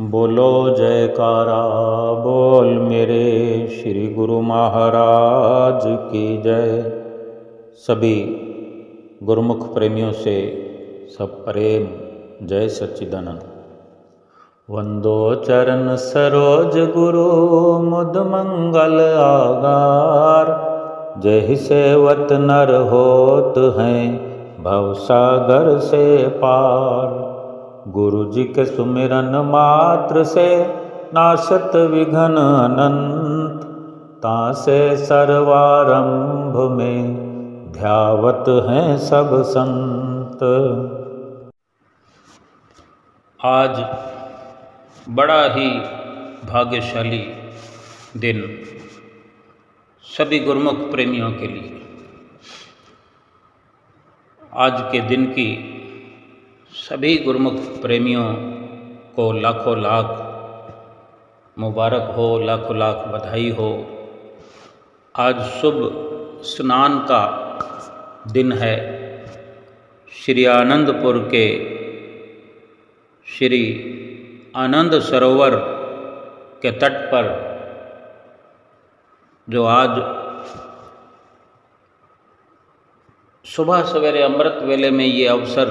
बोलो जयकारा बोल मेरे श्री गुरु महाराज की जय। सभी गुरुमुख प्रेमियों से सब प्रेम जय सच्चिदानंद। वंदो चरण सरोज गुरु मुद मंगल आगार। जय सेवत नर होत हैं भव सागर से पार। गुरु जी के सुमिरन मात्र से नाशत विघ्न अनंत। तासे सर्वारंभ में ध्यावत हैं सब संत। आज बड़ा ही भाग्यशाली दिन सभी गुरुमुख प्रेमियों के लिए। आज के दिन की सभी गुरुमुख प्रेमियों को लाखों लाख मुबारक हो, लाखों लाख बधाई हो। आज शुभ स्नान का दिन है। श्री आनंदपुर के श्री आनंद सरोवर के तट पर जो आज सुबह सवेरे अमृत वेले में ये अवसर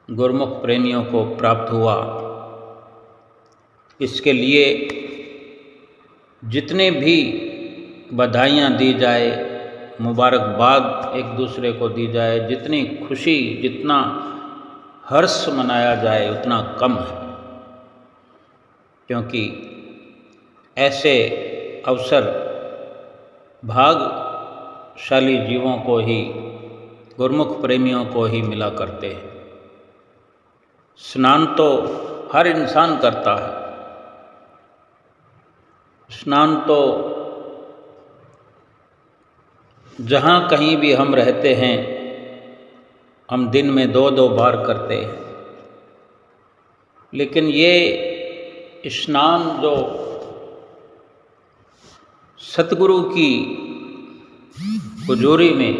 गुरुमुख प्रेमियों को प्राप्त हुआ, इसके लिए जितने भी बधाइयाँ दी जाए, मुबारकबाद एक दूसरे को दी जाए, जितनी खुशी जितना हर्ष मनाया जाए उतना कम है। क्योंकि ऐसे अवसर भाग्यशाली जीवों को ही, गुरुमुख प्रेमियों को ही मिला करते हैं। स्नान तो हर इंसान करता है। स्नान तो जहाँ कहीं भी हम रहते हैं हम दिन में 2-2 बार करते हैं। लेकिन ये स्नान जो सतगुरु की हुजूरी में,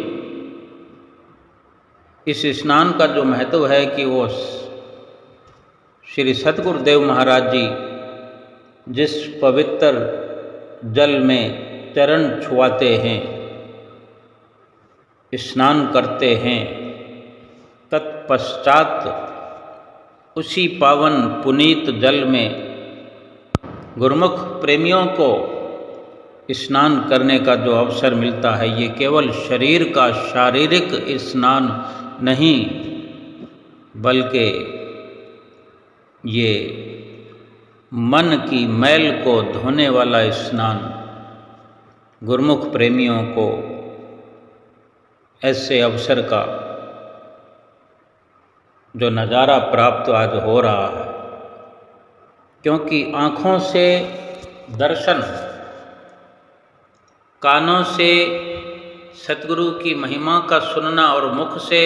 इस स्नान का जो महत्व है कि वो श्री सतगुरुदेव महाराज जी जिस पवित्र जल में चरण छुआते हैं, स्नान करते हैं, तत्पश्चात उसी पावन पुनीत जल में गुरुमुख प्रेमियों को स्नान करने का जो अवसर मिलता है, ये केवल शरीर का शारीरिक स्नान नहीं, बल्कि ये मन की मैल को धोने वाला स्नान गुरुमुख प्रेमियों को ऐसे अवसर का जो नज़ारा प्राप्त आज हो रहा है। क्योंकि आँखों से दर्शन, कानों से सतगुरु की महिमा का सुनना और मुख से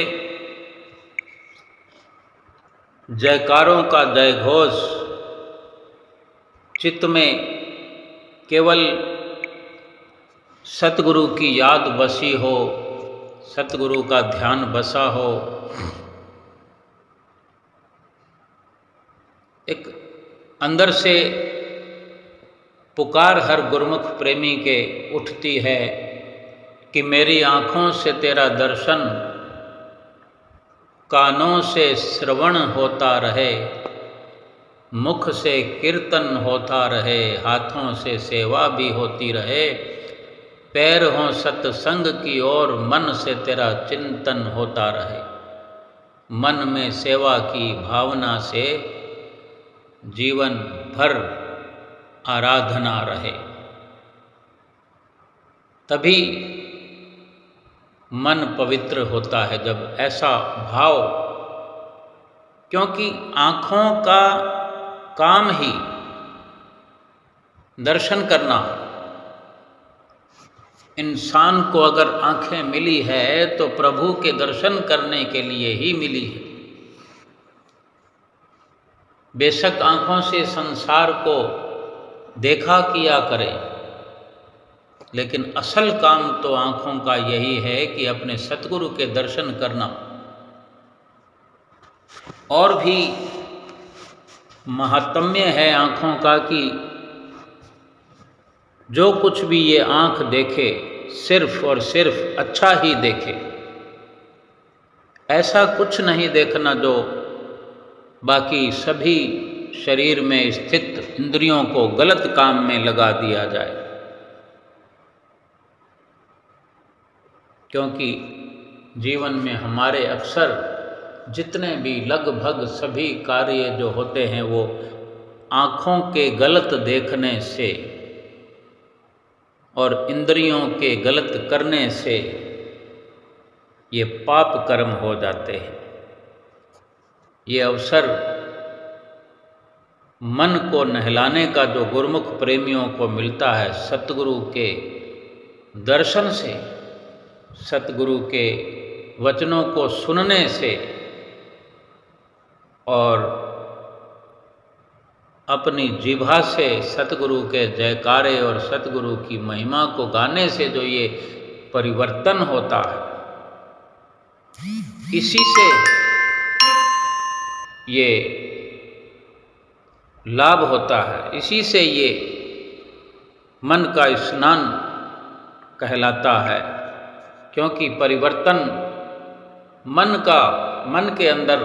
जयकारों का जयघोष, चित्त में केवल सतगुरु की याद बसी हो, सतगुरु का ध्यान बसा हो, एक अंदर से पुकार हर गुरुमुख प्रेमी के उठती है कि मेरी आँखों से तेरा दर्शन, कानों से श्रवण होता रहे, मुख से कीर्तन होता रहे, हाथों से सेवा भी होती रहे, पैर हों सत्संग की ओर, मन से तेरा चिंतन होता रहे। मन में सेवा की भावना से जीवन भर आराधना रहे, तभी मन पवित्र होता है जब ऐसा भाव। क्योंकि आँखों का काम ही दर्शन करना। इंसान को अगर आँखें मिली है तो प्रभु के दर्शन करने के लिए ही मिली है। बेशक आँखों से संसार को देखा किया करें, लेकिन असल काम तो आँखों का यही है कि अपने सतगुरु के दर्शन करना। और भी महात्म्य है आँखों का कि जो कुछ भी ये आँख देखे सिर्फ और सिर्फ अच्छा ही देखे, ऐसा कुछ नहीं देखना जो बाकी सभी शरीर में स्थित इंद्रियों को गलत काम में लगा दिया जाए। क्योंकि जीवन में हमारे अक्सर जितने भी लगभग सभी कार्य जो होते हैं वो आँखों के गलत देखने से और इंद्रियों के गलत करने से ये पाप कर्म हो जाते हैं। ये अवसर मन को नहलाने का जो गुरुमुख प्रेमियों को मिलता है सतगुरु के दर्शन से, सतगुरु के वचनों को सुनने से और अपनी जिह्वा से सतगुरु के जयकारे और सतगुरु की महिमा को गाने से जो ये परिवर्तन होता है, इसी से ये लाभ होता है, इसी से ये मन का स्नान कहलाता है। क्योंकि परिवर्तन मन के अंदर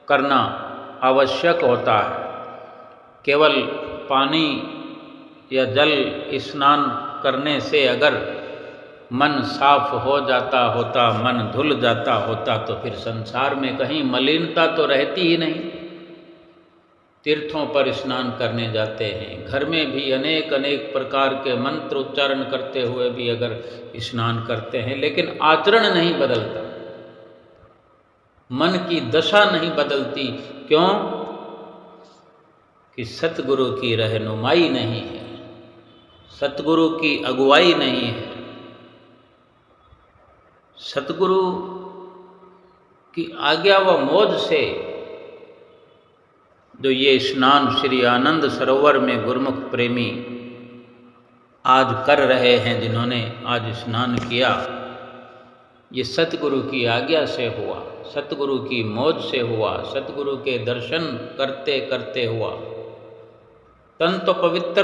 करना आवश्यक होता है। केवल पानी या जल स्नान करने से अगर मन साफ हो जाता होता, मन धुल जाता होता, तो फिर संसार में कहीं मलिनता तो रहती ही नहीं। तीर्थों पर स्नान करने जाते हैं, घर में भी अनेक अनेक प्रकार के मंत्र उच्चारण करते हुए भी अगर स्नान करते हैं, लेकिन आचरण नहीं बदलता, मन की दशा नहीं बदलती। क्यों? कि सतगुरु की रहनुमाई नहीं है, सतगुरु की अगुवाई नहीं है। सतगुरु की आज्ञा व मौज से जो ये स्नान श्री आनंद सरोवर में गुरुमुख प्रेमी आज कर रहे हैं, जिन्होंने आज स्नान किया, ये सतगुरु की आज्ञा से हुआ, सतगुरु की मौज से हुआ, सतगुरु के दर्शन करते करते हुआ। तन तो पवित्र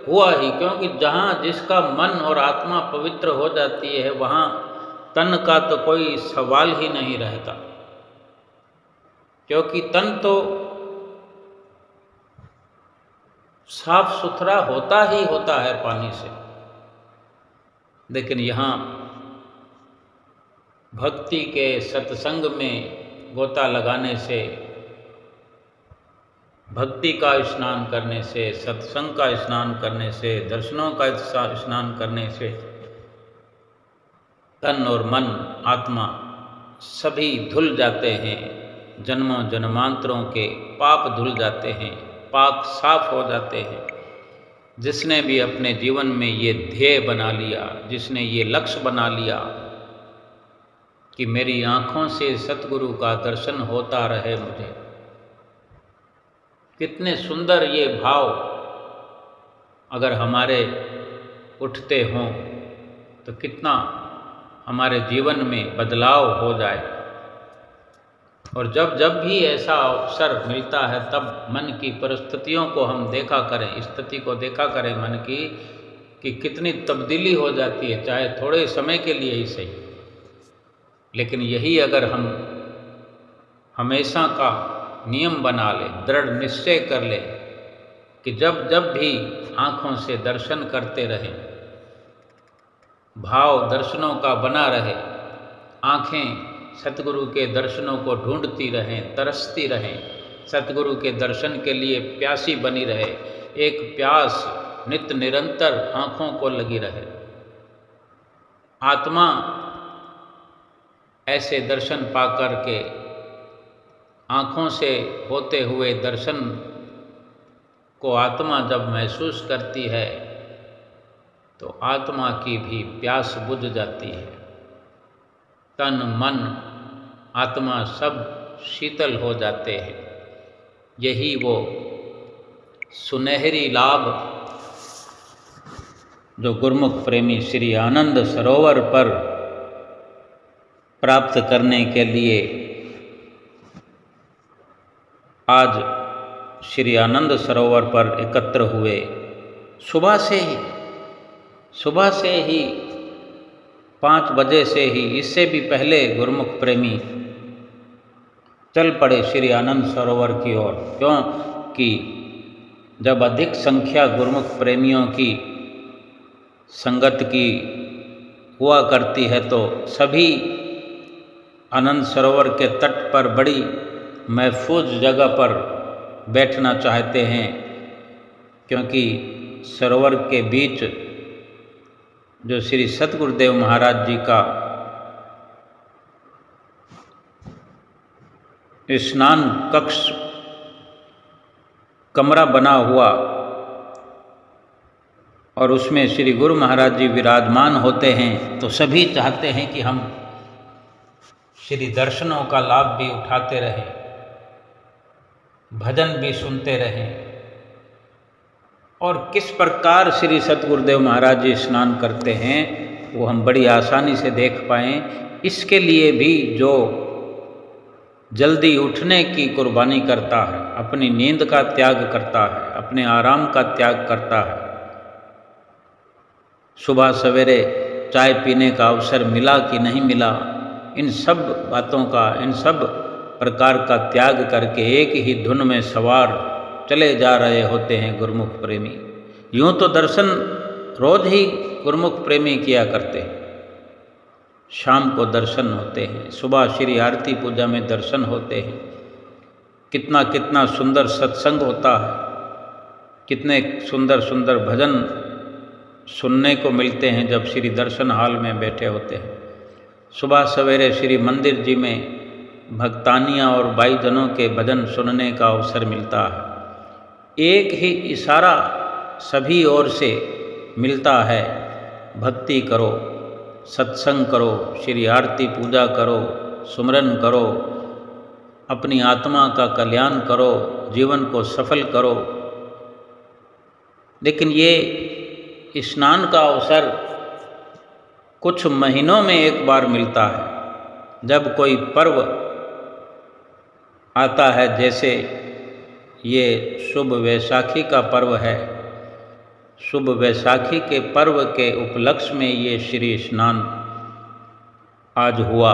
हुआ ही, क्योंकि जहाँ जिसका मन और आत्मा पवित्र हो जाती है वहाँ तन का तो कोई सवाल ही नहीं रहता। क्योंकि तन तो साफ सुथरा होता ही होता है पानी से। लेकिन यहाँ भक्ति के सत्संग में गोता लगाने से, भक्ति का स्नान करने से, सत्संग का स्नान करने से, दर्शनों का स्नान करने से तन और मन आत्मा सभी धुल जाते हैं। जन्मों जन्मांतरों के पाप धुल जाते हैं, पाप साफ हो जाते हैं। जिसने भी अपने जीवन में ये ध्येय बना लिया, जिसने ये लक्ष्य बना लिया कि मेरी आँखों से सतगुरु का दर्शन होता रहे मुझे, कितने सुंदर ये भाव अगर हमारे उठते हों तो कितना हमारे जीवन में बदलाव हो जाए। और जब जब भी ऐसा अवसर मिलता है तब मन की परिस्थितियों को हम देखा करें, स्थिति को देखा करें मन की, कि कितनी तब्दीली हो जाती है, चाहे थोड़े समय के लिए ही सही। लेकिन यही अगर हम हमेशा का नियम बना लें, दृढ़ निश्चय कर लें कि जब जब भी आँखों से दर्शन करते रहें, भाव दर्शनों का बना रहे, आँखें सतगुरु के दर्शनों को ढूंढती रहें, तरसती रहें, सतगुरु के दर्शन के लिए प्यासी बनी रहे, एक प्यास नित्य निरंतर आँखों को लगी रहे। आत्मा ऐसे दर्शन पाकर के आँखों से होते हुए दर्शन को आत्मा जब महसूस करती है तो आत्मा की भी प्यास बुझ जाती है। तन मन आत्मा सब शीतल हो जाते हैं। यही वो सुनहरी लाभ जो गुरुमुख प्रेमी श्री आनंद सरोवर पर प्राप्त करने के लिए आज श्री आनंद सरोवर पर एकत्र हुए। सुबह से ही 5 बजे से ही, इससे भी पहले गुरुमुख प्रेमी चल पड़े श्री आनंद सरोवर की ओर। क्योंकि जब अधिक संख्या गुरुमुख प्रेमियों की संगत की हुआ करती है तो सभी आनंद सरोवर के तट पर बड़ी महफूज जगह पर बैठना चाहते हैं, क्योंकि सरोवर के बीच जो श्री सतगुरुदेव महाराज जी का स्नान कक्ष कमरा बना हुआ और उसमें श्री गुरु महाराज जी विराजमान होते हैं, तो सभी चाहते हैं कि हम श्री दर्शनों का लाभ भी उठाते रहें, भजन भी सुनते रहें, और किस प्रकार श्री सतगुरुदेव महाराज जी स्नान करते हैं वो हम बड़ी आसानी से देख पाएँ। इसके लिए भी जो जल्दी उठने की कुर्बानी करता है, अपनी नींद का त्याग करता है, अपने आराम का त्याग करता है, सुबह सवेरे चाय पीने का अवसर मिला कि नहीं मिला, इन सब बातों का, इन सब प्रकार का त्याग करके एक ही धुन में सवार चले जा रहे होते हैं गुरुमुख प्रेमी। यूँ तो दर्शन रोज ही गुरुमुख प्रेमी किया करते हैं। शाम को दर्शन होते हैं, सुबह श्री आरती पूजा में दर्शन होते हैं, कितना कितना सुंदर सत्संग होता है, कितने सुंदर सुंदर भजन सुनने को मिलते हैं जब श्री दर्शन हॉल में बैठे होते हैं। सुबह सवेरे श्री मंदिर जी में भक्तानियाँ और भाईजनों के भजन सुनने का अवसर मिलता है। एक ही इशारा सभी ओर से मिलता है, भक्ति करो, सत्संग करो, श्री आरती पूजा करो, सुमरन करो, अपनी आत्मा का कल्याण करो, जीवन को सफल करो। लेकिन ये स्नान का अवसर कुछ महीनों में एक बार मिलता है, जब कोई पर्व आता है। जैसे ये शुभ वैशाखी का पर्व है, शुभ वैशाखी के पर्व के उपलक्ष्य में ये श्री स्नान आज हुआ।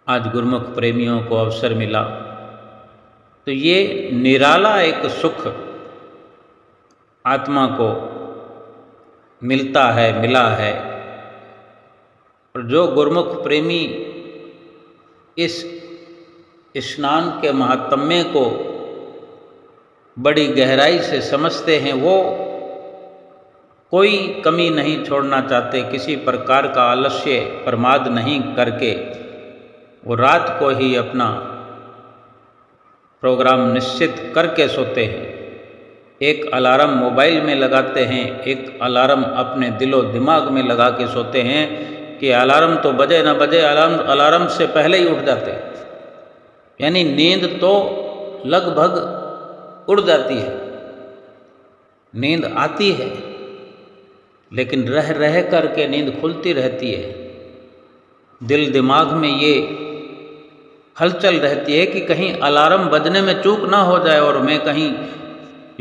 आज गुरुमुख प्रेमियों को अवसर मिला, तो ये निराला एक सुख आत्मा को मिलता है, मिला है। और जो गुरुमुख प्रेमी इस स्नान के महात्म्य को बड़ी गहराई से समझते हैं, वो कोई कमी नहीं छोड़ना चाहते, किसी प्रकार का आलस्य प्रमाद नहीं करके वो रात को ही अपना प्रोग्राम निश्चित करके सोते हैं। एक अलार्म मोबाइल में लगाते हैं, एक अलार्म अपने दिलो दिमाग में लगा के सोते हैं कि अलार्म तो बजे ना बजे, अलार्म से पहले ही उठ जाते हैं। यानी नींद तो लगभग उड़ जाती है, नींद आती है, लेकिन रह रह करके नींद खुलती रहती है। दिल दिमाग में ये हलचल रहती है कि कहीं अलार्म बजने में चूक ना हो जाए और मैं कहीं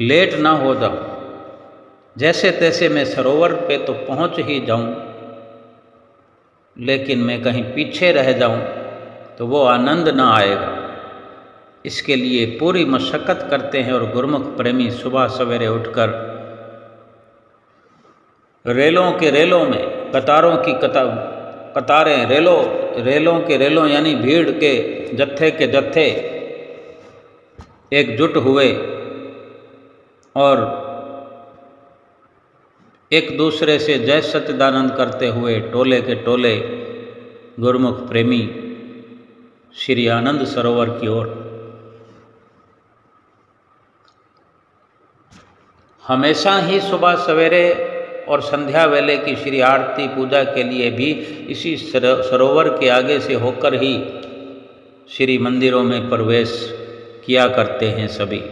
लेट ना हो जाऊं। जैसे तैसे मैं सरोवर पे तो पहुंच ही जाऊं, लेकिन मैं कहीं पीछे रह जाऊं तो वो आनंद ना आएगा। इसके लिए पूरी मशक्कत करते हैं। और गुरुमुख प्रेमी सुबह सवेरे उठकर रेलों के रेलों में, कतारों की कतारें, रेलों के रेलों यानी भीड़ के जत्थे के जत्थे एकजुट हुए और एक दूसरे से जय सच्चिदानंद करते हुए टोले के टोले गुरुमुख प्रेमी श्री आनंद सरोवर की ओर। हमेशा ही सुबह सवेरे और संध्या वेले की श्री आरती पूजा के लिए भी इसी सरोवर के आगे से होकर ही श्री मंदिरों में प्रवेश किया करते हैं सभी।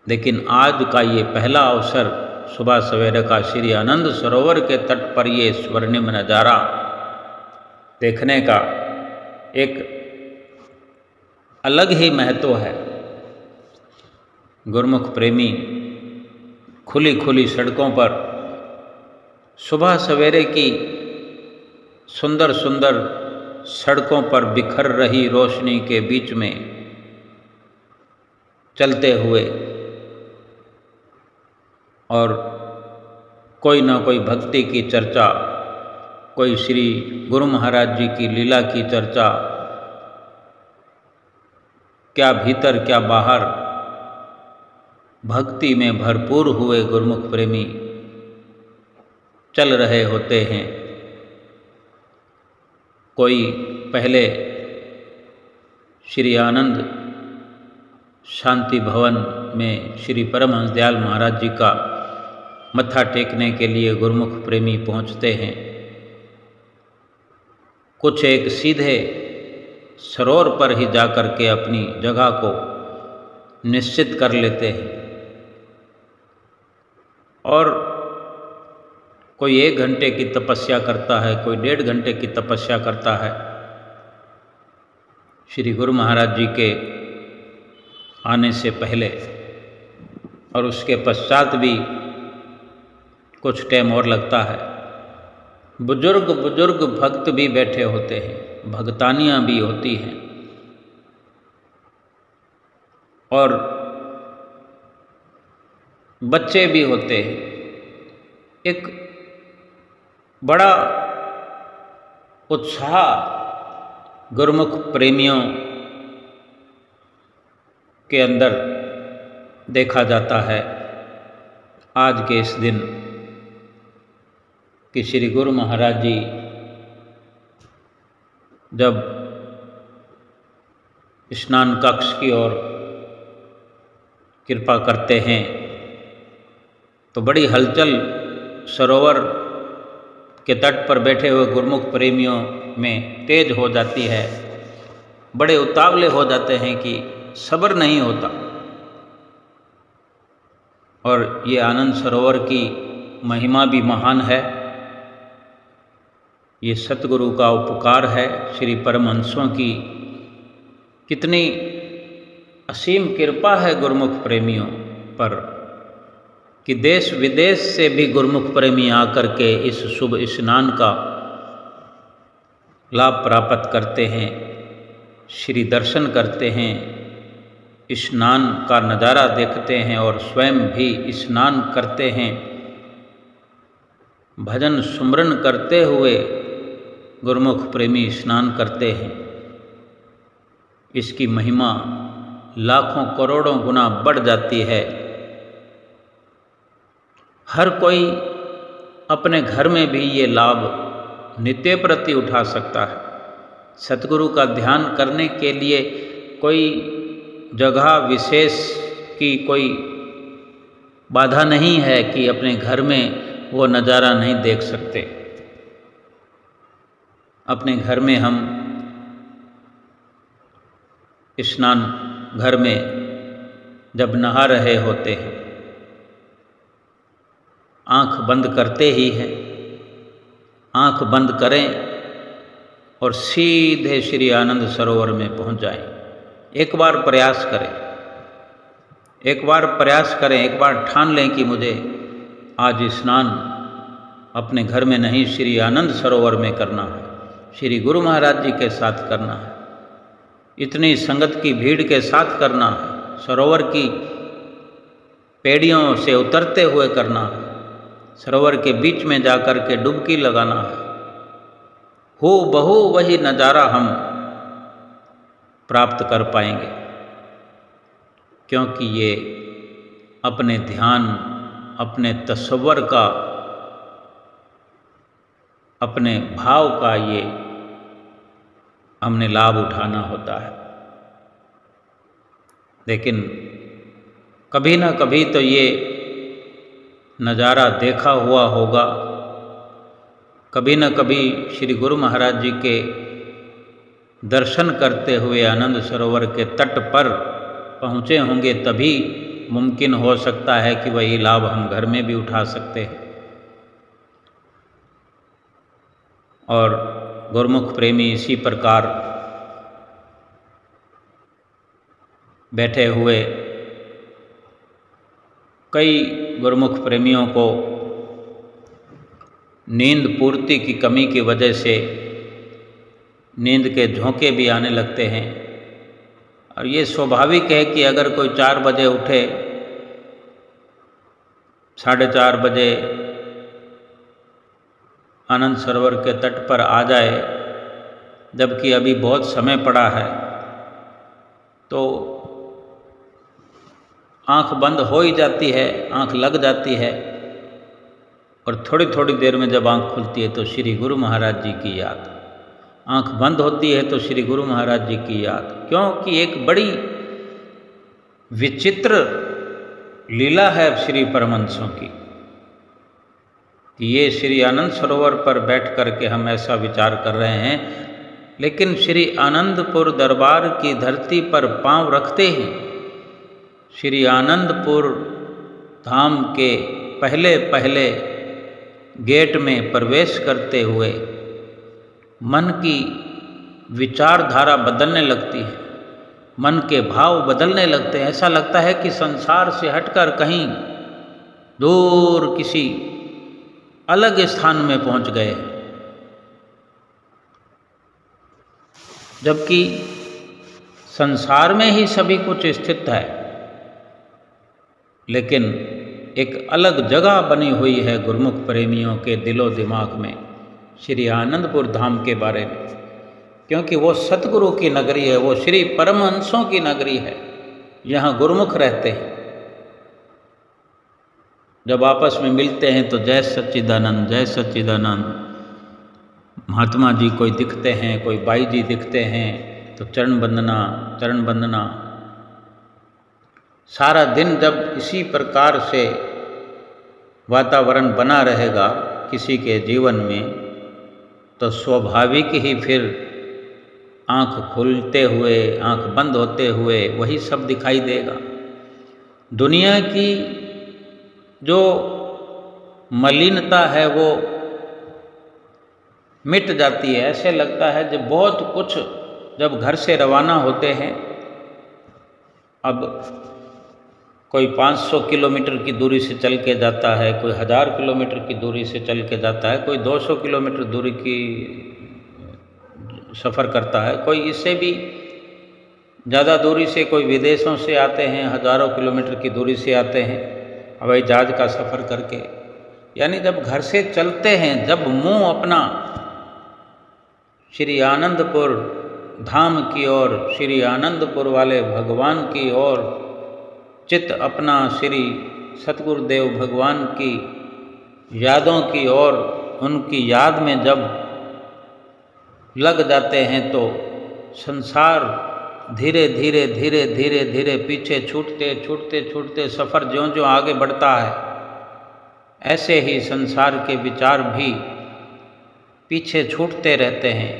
लेकिन आज का ये पहला अवसर सुबह सवेरे का श्री आनंद सरोवर के तट पर ये स्वर्णिम नज़ारा देखने का, एक अलग ही महत्व है। गुरुमुख प्रेमी खुली खुली सड़कों पर सुबह सवेरे की सुंदर सुंदर सड़कों पर बिखर रही रोशनी के बीच में चलते हुए और कोई ना कोई भक्ति की चर्चा, कोई श्री गुरु महाराज जी की लीला की चर्चा, क्या भीतर क्या बाहर, भक्ति में भरपूर हुए गुरुमुख प्रेमी चल रहे होते हैं। कोई पहले श्री आनंद शांति भवन में श्री परमहंस दयाल महाराज जी का मत्था टेकने के लिए गुरुमुख प्रेमी पहुंचते हैं। कुछ एक सीधे सरोवर पर ही जाकर के अपनी जगह को निश्चित कर लेते हैं और कोई 1 घंटे की तपस्या करता है, कोई 1.5 घंटे की तपस्या करता है। श्री गुरु महाराज जी के आने से पहले और उसके पश्चात भी कुछ टाइम और लगता है। बुजुर्ग भक्त भी बैठे होते हैं, भगतानियाँ भी होती हैं और बच्चे भी होते हैं। एक बड़ा उत्साह गुरुमुख प्रेमियों के अंदर देखा जाता है आज के इस दिन कि श्री गुरु महाराज जी जब स्नान कक्ष की ओर कृपा करते हैं तो बड़ी हलचल सरोवर के तट पर बैठे हुए गुरुमुख प्रेमियों में तेज हो जाती है। बड़े उतावले हो जाते हैं कि सब्र नहीं होता। और ये आनंद सरोवर की महिमा भी महान है। ये सतगुरु का उपकार है, श्री परमहंसों की कितनी असीम कृपा है गुरुमुख प्रेमियों पर कि देश विदेश से भी गुरुमुख प्रेमी आकर के इस शुभ स्नान का लाभ प्राप्त करते हैं, श्री दर्शन करते हैं, स्नान का नज़ारा देखते हैं और स्वयं भी स्नान करते हैं। भजन सुमरन करते हुए गुरुमुख प्रेमी स्नान करते हैं। इसकी महिमा लाखों करोड़ों गुना बढ़ जाती है। हर कोई अपने घर में भी ये लाभ नित्य प्रति उठा सकता है। सतगुरु का ध्यान करने के लिए कोई जगह विशेष की कोई बाधा नहीं है कि अपने घर में वो नज़ारा नहीं देख सकते। अपने घर में हम स्नान घर में जब नहा रहे होते हैं, आँख बंद करते ही हैं, आँख बंद करें और सीधे श्री आनंद सरोवर में पहुंच जाएं। एक बार प्रयास करें, एक बार ठान लें कि मुझे आज स्नान अपने घर में नहीं श्री आनंद सरोवर में करना है, श्री गुरु महाराज जी के साथ करना है, इतनी संगत की भीड़ के साथ करना है, सरोवर की पेड़ियों से उतरते हुए करना है, सरोवर के बीच में जाकर के डुबकी लगाना है। हो बहु वही नज़ारा हम प्राप्त कर पाएंगे, क्योंकि ये अपने ध्यान, अपने तसव्वुर का, अपने भाव का ये हमने लाभ उठाना होता है। लेकिन कभी ना कभी तो ये नज़ारा देखा हुआ होगा, कभी न कभी श्री गुरु महाराज जी के दर्शन करते हुए आनंद सरोवर के तट पर पहुँचे होंगे, तभी मुमकिन हो सकता है कि वही लाभ हम घर में भी उठा सकते हैं। और गुरुमुख प्रेमी इसी प्रकार बैठे हुए कई गुरुमुख प्रेमियों को नींद पूर्ति की कमी की वजह से नींद के झोंके भी आने लगते हैं। और ये स्वाभाविक है कि अगर कोई 4 बजे उठे, 4:30 बजे आनंद सरोवर के तट पर आ जाए, जबकि अभी बहुत समय पड़ा है, तो आँख बंद हो ही जाती है, आँख लग जाती है, और थोड़ी थोड़ी देर में जब आँख खुलती है तो श्री गुरु महाराज जी की याद। आँख बंद होती है तो श्री गुरु महाराज जी की याद, क्योंकि एक बड़ी विचित्र लीला है श्री परमहंसों की कि ये श्री आनंद सरोवर पर बैठ कर के हम ऐसा विचार कर रहे हैं, लेकिन श्री आनंदपुर दरबार की धरती पर पांव रखते ही श्री आनंदपुर धाम के पहले पहले गेट में प्रवेश करते हुए मन की विचारधारा बदलने लगती है, मन के भाव बदलने लगते हैं। ऐसा लगता है कि संसार से हटकर कहीं दूर किसी अलग स्थान में पहुंच गए, जबकि संसार में ही सभी कुछ स्थित है, लेकिन एक अलग जगह बनी हुई है गुरुमुख प्रेमियों के दिलो दिमाग में श्री आनंदपुर धाम के बारे में, क्योंकि वो सतगुरु की नगरी है, वो श्री परमहंसों की नगरी है, यहाँ गुरुमुख रहते हैं। जब आपस में मिलते हैं तो जय सच्चिदानंद, जय सच्चिदानंद। महात्मा जी कोई दिखते हैं, कोई बाई जी दिखते हैं तो चरण वंदना, चरण वंदना। सारा दिन जब इसी प्रकार से वातावरण बना रहेगा किसी के जीवन में, तो स्वाभाविक ही फिर आँख खुलते हुए, आँख बंद होते हुए वही सब दिखाई देगा। दुनिया की जो मलिनता है वो मिट जाती है। ऐसे लगता है जब बहुत कुछ, जब घर से रवाना होते हैं, अब कोई 500 किलोमीटर की दूरी से चल के जाता है, कोई 1000 किलोमीटर की दूरी से चल के जाता है, कोई 200 किलोमीटर दूरी की सफ़र करता है, कोई इससे भी ज़्यादा दूरी से, कोई विदेशों से आते हैं, हज़ारों किलोमीटर की दूरी से आते हैं हवाई जहाज़ का सफ़र करके। यानी जब घर से चलते हैं, जब मुँह अपना श्री आनंदपुर धाम की ओर, श्री आनंदपुर वाले भगवान की ओर, चित्त अपना श्री सतगुरुदेव भगवान की यादों की ओर, उनकी याद में जब लग जाते हैं तो संसार धीरे धीरे धीरे धीरे धीरे पीछे छूटते छूटते छूटते सफ़र ज्यों ज्यों आगे बढ़ता है, ऐसे ही संसार के विचार भी पीछे छूटते रहते हैं।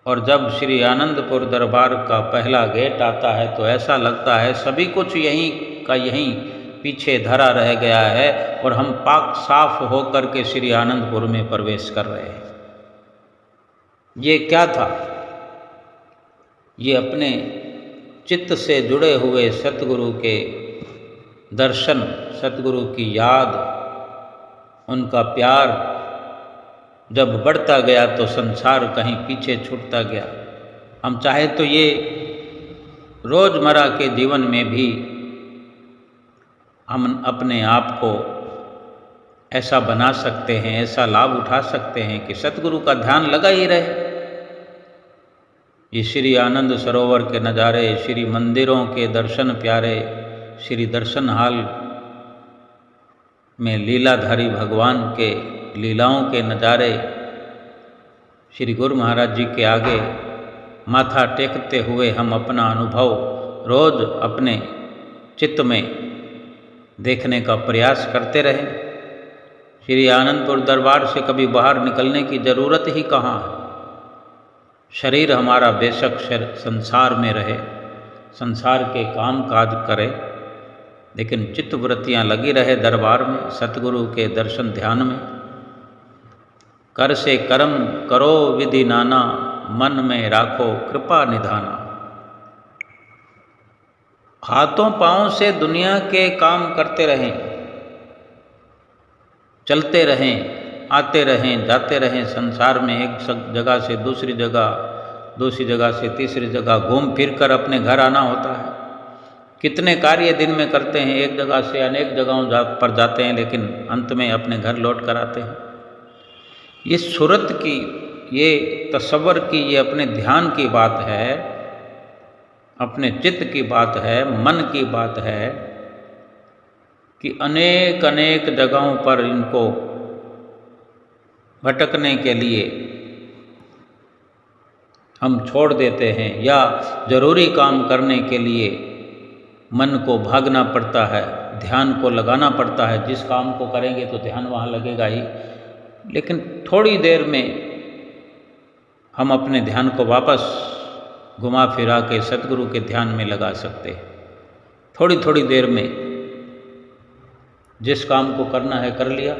और जब श्री आनंदपुर दरबार का पहला गेट आता है तो ऐसा लगता है सभी कुछ यहीं का यहीं पीछे धरा रह गया है और हम पाक साफ होकर के श्री आनंदपुर में प्रवेश कर रहे हैं। ये क्या था? ये अपने चित्त से जुड़े हुए सतगुरु के दर्शन, सतगुरु की याद, उनका प्यार जब बढ़ता गया तो संसार कहीं पीछे छूटता गया। हम चाहे तो ये रोज़मर्रा के जीवन में भी हम अपने आप को ऐसा बना सकते हैं, ऐसा लाभ उठा सकते हैं कि सतगुरु का ध्यान लगा ही रहे। ये श्री आनंद सरोवर के नज़ारे, श्री मंदिरों के दर्शन प्यारे, श्री दर्शन हाल में लीलाधारी भगवान के लीलाओं के नज़ारे, श्री गुरु महाराज जी के आगे माथा टेकते हुए हम अपना अनुभव रोज़ अपने चित्त में देखने का प्रयास करते रहें। श्री आनंदपुर दरबार से कभी बाहर निकलने की ज़रूरत ही कहाँ है। शरीर हमारा बेशक संसार में रहे, संसार के काम काज करे, लेकिन चित्तवृत्तियाँ लगी रहे दरबार में, सतगुरु के दर्शन ध्यान में। कर से कर्म करो विधि नाना, मन में राखो कृपा निधाना। हाथों पाँव से दुनिया के काम करते रहें, चलते रहें, आते रहें, जाते रहें संसार में, एक जगह से दूसरी जगह से तीसरी जगह घूम फिर कर अपने घर आना होता है। कितने कार्य दिन में करते हैं, एक जगह से अनेक जगहों पर जाते हैं, लेकिन अंत में अपने घर लौट कर आते हैं। ये सूरत की, ये तसव्वुर की, ये अपने ध्यान की बात है, अपने चित्त की बात है, मन की बात है कि अनेक अनेक जगहों पर इनको भटकने के लिए हम छोड़ देते हैं, या ज़रूरी काम करने के लिए मन को भागना पड़ता है, ध्यान को लगाना पड़ता है। जिस काम को करेंगे तो ध्यान वहाँ लगेगा ही, लेकिन थोड़ी देर में हम अपने ध्यान को वापस घुमा फिरा के सतगुरु के ध्यान में लगा सकते हैं। थोड़ी थोड़ी देर में जिस काम को करना है कर लिया,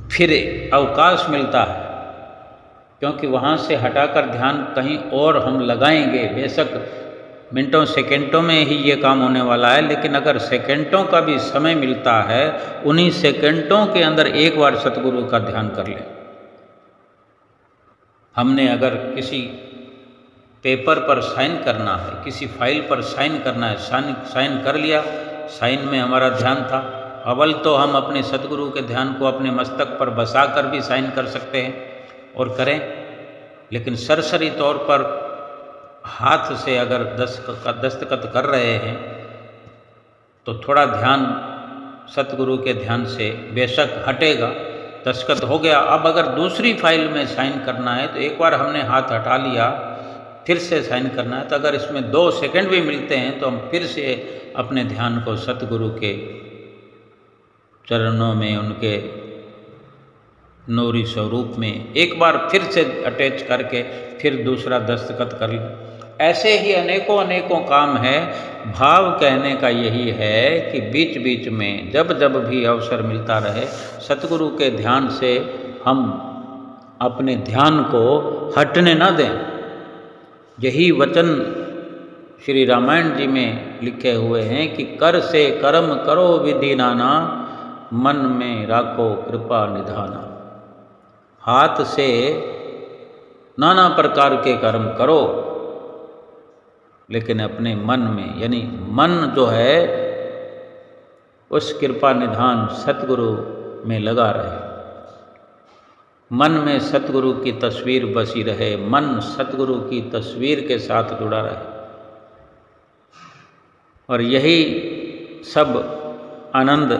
फिर अवकाश मिलता है, क्योंकि वहाँ से हटाकर ध्यान कहीं और हम लगाएंगे। बेशक मिनटों सेकंडों में ही ये काम होने वाला है, लेकिन अगर सेकंडों का भी समय मिलता है, उन्हीं सेकंडों के अंदर एक बार सतगुरु का ध्यान कर लें। हमने अगर किसी पेपर पर साइन करना है, किसी फाइल पर साइन करना है, साइन कर लिया, साइन में हमारा ध्यान था। अव्वल तो हम अपने सतगुरु के ध्यान को अपने मस्तक पर बसा कर भी साइन कर सकते हैं और करें, लेकिन सरसरी तौर पर हाथ से अगर दस्तखत कर रहे हैं तो थोड़ा ध्यान सतगुरु के ध्यान से बेशक हटेगा। दस्तखत हो गया, अब अगर दूसरी फाइल में साइन करना है तो एक बार हमने हाथ हटा लिया, फिर से साइन करना है, तो अगर इसमें 2 सेकंड भी मिलते हैं तो हम फिर से अपने ध्यान को सतगुरु के चरणों में, उनके नूरी स्वरूप में एक बार फिर से अटैच करके फिर दूसरा दस्तखत कर लें। ऐसे ही अनेकों अनेकों काम है। भाव कहने का यही है कि बीच बीच में जब जब भी अवसर मिलता रहे, सतगुरु के ध्यान से हम अपने ध्यान को हटने न दें। यही वचन श्री रामायण जी में लिखे हुए हैं कि कर से कर्म करो विधि नाना, मन में राखो कृपा निधाना। हाथ से नाना प्रकार के कर्म करो, लेकिन अपने मन में, यानी मन जो है उस कृपा निधान सतगुरु में लगा रहे। मन में सतगुरु की तस्वीर बसी रहे, मन सतगुरु की तस्वीर के साथ जुड़ा रहे। और यही सब आनंद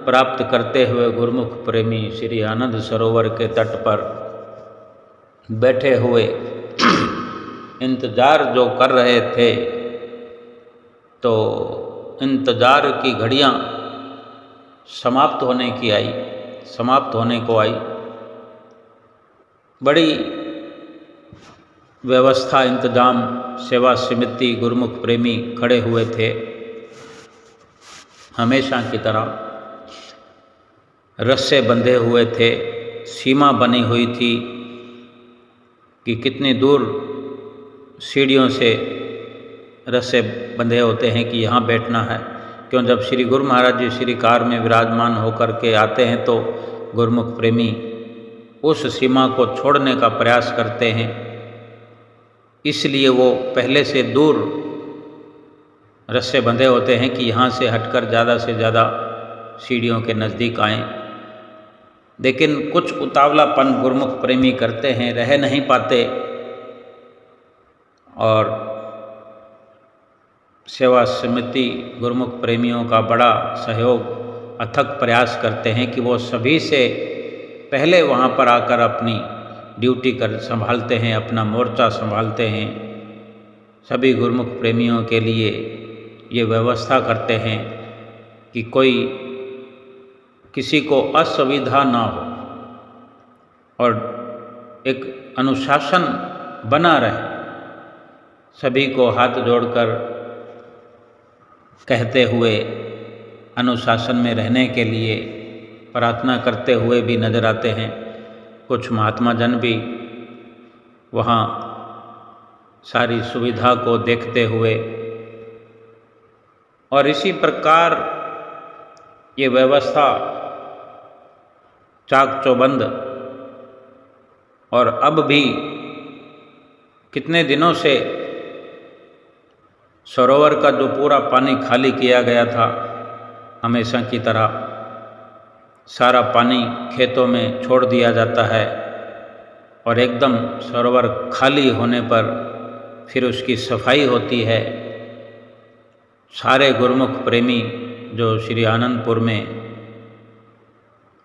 प्राप्त करते हुए गुरुमुख प्रेमी श्री आनंद सरोवर के तट पर बैठे हुए इंतज़ार जो कर रहे थे, तो इंतज़ार की घड़ियाँ समाप्त होने को आई। बड़ी व्यवस्था, इंतजाम, सेवा समिति, गुरुमुख प्रेमी खड़े हुए थे। हमेशा की तरह रस्से बंधे हुए थे, सीमा बनी हुई थी कि कितनी दूर सीढ़ियों से रस्से बंधे होते हैं कि यहाँ बैठना है। क्यों, जब श्री गुरु महाराज जी श्री कार में विराजमान होकर के आते हैं तो गुरुमुख प्रेमी उस सीमा को छोड़ने का प्रयास करते हैं, इसलिए वो पहले से दूर रस्से बंधे होते हैं कि यहाँ से हटकर ज़्यादा से ज़्यादा सीढ़ियों के नज़दीक आएं। लेकिन कुछ उतावलापन गुरुमुख प्रेमी करते हैं, रह नहीं पाते, और सेवा समिति गुरुमुख प्रेमियों का बड़ा सहयोग, अथक प्रयास करते हैं कि वो सभी से पहले वहाँ पर आकर अपनी ड्यूटी संभालते हैं, अपना मोर्चा संभालते हैं। सभी गुरुमुख प्रेमियों के लिए ये व्यवस्था करते हैं कि कोई किसी को असुविधा ना हो और एक अनुशासन बना रहे। सभी को हाथ जोड़कर कहते हुए अनुशासन में रहने के लिए प्रार्थना करते हुए भी नजर आते हैं। कुछ महात्मा जन भी वहाँ सारी सुविधा को देखते हुए और इसी प्रकार ये व्यवस्था चाक चौबंद और अब भी कितने दिनों से सरोवर का जो पूरा पानी खाली किया गया था हमेशा की तरह सारा पानी खेतों में छोड़ दिया जाता है और एकदम सरोवर खाली होने पर फिर उसकी सफाई होती है। सारे गुरुमुख प्रेमी जो श्री आनंदपुर में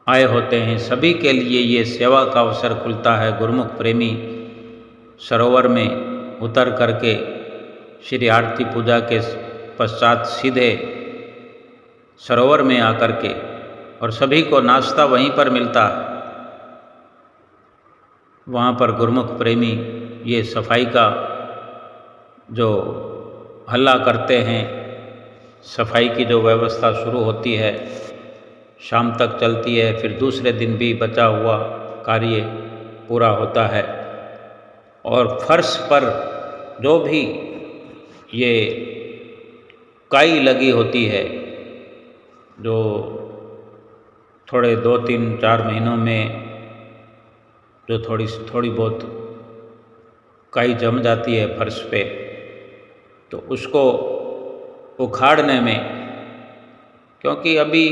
आए होते हैं सभी के लिए ये सेवा का अवसर खुलता है। गुरुमुख प्रेमी सरोवर में उतर करके श्री आरती पूजा के पश्चात सीधे सरोवर में आकर के और सभी को नाश्ता वहीं पर मिलता है। वहाँ पर गुरुमुख प्रेमी ये सफाई का जो हल्ला करते हैं, सफाई की जो व्यवस्था शुरू होती है शाम तक चलती है, फिर दूसरे दिन भी बचा हुआ कार्य पूरा होता है। और फर्श पर जो भी ये काई लगी होती है, जो थोड़े 2-3-4 महीनों में जो थोड़ी बहुत काई जम जाती है फर्श पे, तो उसको उखाड़ने में, क्योंकि अभी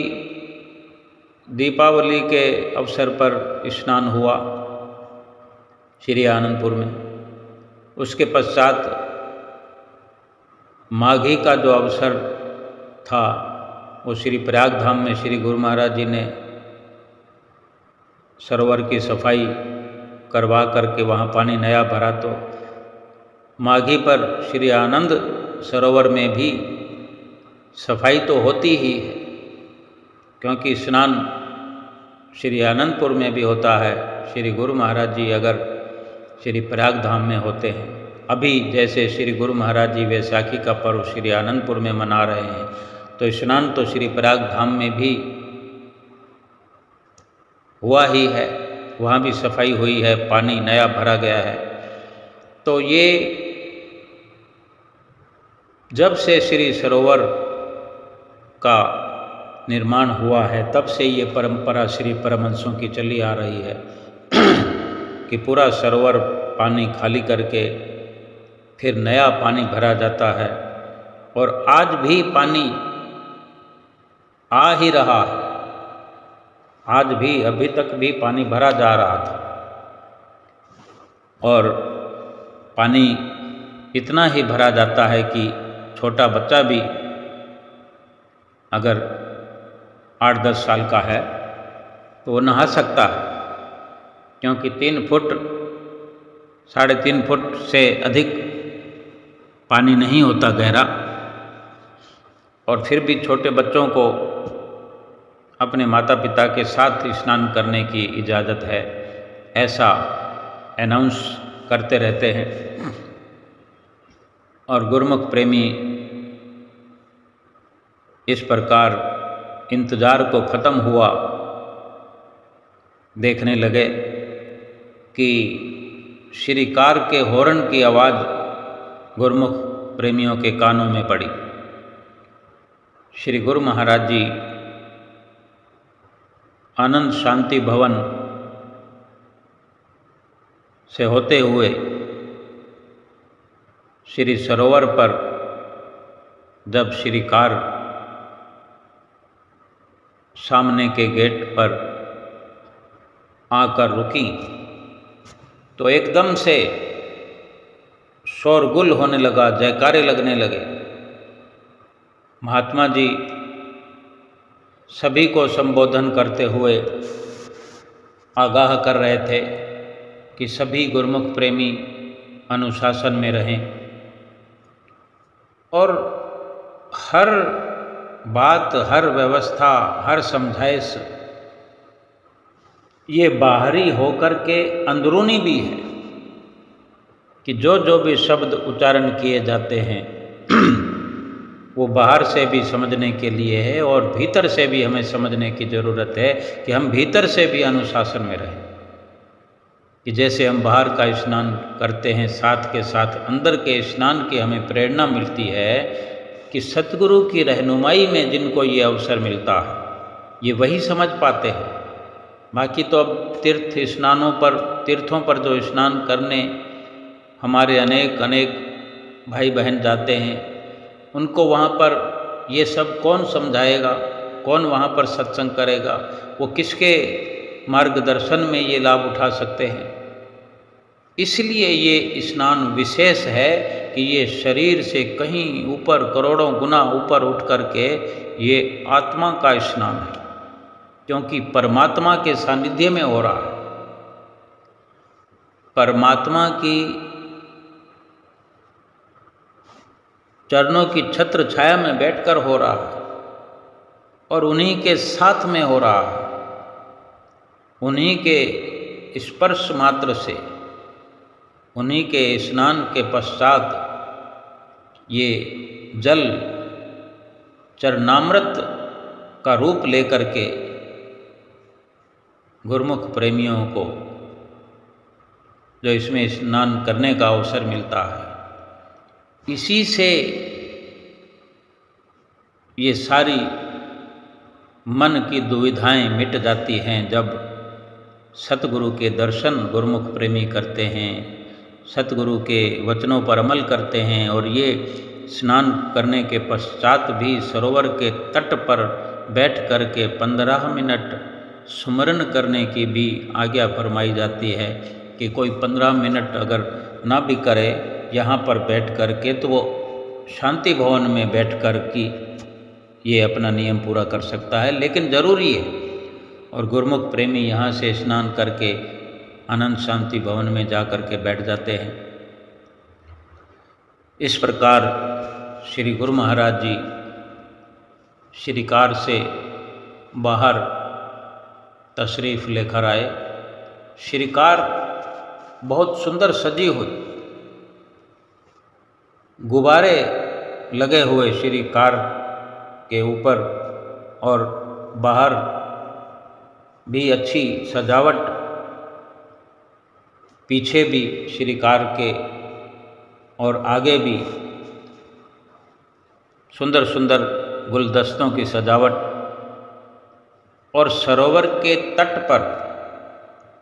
दीपावली के अवसर पर स्नान हुआ श्री आनंदपुर में, उसके पश्चात माघी का जो अवसर था वो श्री प्रयाग धाम में श्री गुरु महाराज जी ने सरोवर की सफाई करवा करके वहाँ पानी नया भरा, तो माघी पर श्री आनंद सरोवर में भी सफाई तो होती ही है, क्योंकि स्नान श्री आनंदपुर में भी होता है। श्री गुरु महाराज जी अगर श्री प्रयाग धाम में होते हैं, अभी जैसे श्री गुरु महाराज जी वैसाखी का पर्व श्री आनंदपुर में मना रहे हैं, तो स्नान तो श्री प्रयाग धाम में भी हुआ ही है, वहाँ भी सफाई हुई है, पानी नया भरा गया है। तो ये जब से श्री सरोवर का निर्माण हुआ है तब से ये परंपरा श्री परमहंसों की चली आ रही है कि पूरा सरोवर पानी खाली करके फिर नया पानी भरा जाता है। और आज भी पानी आ ही रहा है, आज भी अभी तक भी पानी भरा जा रहा था। और पानी इतना ही भरा जाता है कि छोटा बच्चा भी अगर 8-10 साल का है तो वो नहा सकता है, क्योंकि 3 फुट 3.5 फुट से अधिक पानी नहीं होता गहरा। और फिर भी छोटे बच्चों को अपने माता पिता के साथ स्नान करने की इजाज़त है, ऐसा अनाउंस करते रहते हैं। और गुरुमुख प्रेमी इस प्रकार इंतज़ार को ख़त्म हुआ देखने लगे कि श्री कार के हॉर्न की आवाज़ गुरुमुख प्रेमियों के कानों में पड़ी। श्री गुरु महाराज जी आनंद शांति भवन से होते हुए श्री सरोवर पर जब श्री कार सामने के गेट पर आकर रुकी तो एकदम से शोरगुल होने लगा, जयकारे लगने लगे। महात्मा जी सभी को संबोधन करते हुए आगाह कर रहे थे कि सभी गुरुमुख प्रेमी अनुशासन में रहें और हर बात, हर व्यवस्था, हर समझाइश ये बाहरी होकर के अंदरूनी भी है कि जो भी शब्द उच्चारण किए जाते हैं वो बाहर से भी समझने के लिए है और भीतर से भी हमें समझने की ज़रूरत है कि हम भीतर से भी अनुशासन में रहें। कि जैसे हम बाहर का स्नान करते हैं, साथ के साथ अंदर के स्नान की हमें प्रेरणा मिलती है, कि सतगुरु की रहनुमाई में जिनको ये अवसर मिलता है ये वही समझ पाते हैं। बाकी तो अब तीर्थों पर जो स्नान करने हमारे अनेक भाई बहन जाते हैं, उनको वहाँ पर ये सब कौन समझाएगा, कौन वहाँ पर सत्संग करेगा, वो किसके मार्गदर्शन में ये लाभ उठा सकते हैं। इसलिए ये स्नान विशेष है कि ये शरीर से कहीं ऊपर, करोड़ों गुना ऊपर उठ करके ये आत्मा का स्नान है, क्योंकि परमात्मा के सानिध्य में हो रहा है, परमात्मा की चरणों की छत्र छाया में बैठकर हो रहा है और उन्हीं के साथ में हो रहा है। उन्हीं के स्पर्श मात्र से, उन्हीं के स्नान के पश्चात ये जल चरणामृत का रूप लेकर के गुरुमुख प्रेमियों को जो इसमें स्नान करने का अवसर मिलता है, इसी से ये सारी मन की दुविधाएं मिट जाती हैं। जब सतगुरु के दर्शन गुरुमुख प्रेमी करते हैं, सतगुरु के वचनों पर अमल करते हैं और ये स्नान करने के पश्चात भी सरोवर के तट पर बैठ कर के 15 मिनट सुमरन करने की भी आज्ञा फरमाई जाती है कि कोई 15 मिनट अगर ना भी करे यहाँ पर बैठ कर के, तो वो शांति भवन में बैठ कर की ये अपना नियम पूरा कर सकता है, लेकिन ज़रूरी है। और गुरुमुख प्रेमी यहाँ से स्नान करके अनंत शांति भवन में जा कर के बैठ जाते हैं। इस प्रकार श्री गुरु महाराज जी श्रीकार से बाहर तशरीफ़ लेकर आए। श्रीकार बहुत सुंदर सजी हुई, गुब्बारे लगे हुए श्रीकार के ऊपर और बाहर भी अच्छी सजावट, पीछे भी श्रीकार के और आगे भी सुंदर सुंदर गुलदस्तों की सजावट। और सरोवर के तट पर,